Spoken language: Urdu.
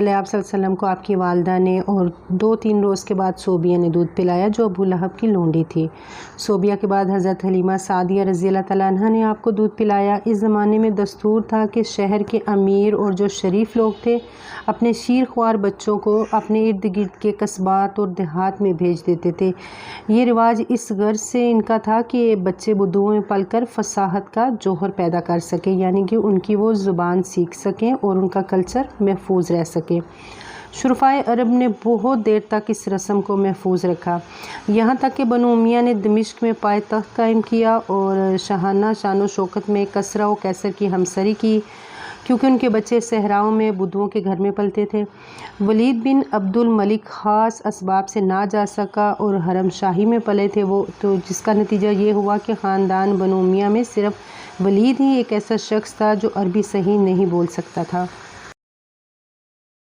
آپ صلی اللہ علیہ وسلم کو آپ کی والدہ نے اور 2-3 روز کے بعد صوبیہ نے دودھ پلایا جو ابو لہب کی لونڈی تھی۔ صوبیہ کے بعد حضرت حلیمہ سعدیہ رضی اللہ تعالیٰ عنہ نے آپ کو دودھ پلایا۔ اس زمانے میں دستور تھا کہ شہر کے امیر اور جو شریف لوگ تھے اپنے شیر خوار بچوں کو اپنے ارد گرد کے قصبات اور دیہات میں بھیج دیتے تھے۔ یہ رواج اس غرض سے ان کا تھا کہ بچے بدوؤں میں پل کر فصاحت کا جوہر پیدا کر سکیں، یعنی کہ ان کی وہ زبان سیکھ سکیں اور ان کا کلچر محفوظ رہ سکے۔ شرفائے عرب نے بہت دیر تک اس رسم کو محفوظ رکھا، یہاں تک کہ بنو امیہ نے دمشق میں پائے تخت قائم کیا اور شاہانہ شان و شوکت میں کسریٰ و قیصر کی ہمسری کی، کیونکہ ان کے بچے صحراؤں میں بدوؤں کے گھر میں پلتے تھے۔ ولید بن عبد الملک خاص اسباب سے نہ جا سکا اور حرم شاہی میں پلے تھے وہ، تو جس کا نتیجہ یہ ہوا کہ خاندان بنو امیہ میں صرف ولید ہی ایک ایسا شخص تھا جو عربی صحیح نہیں بول سکتا تھا۔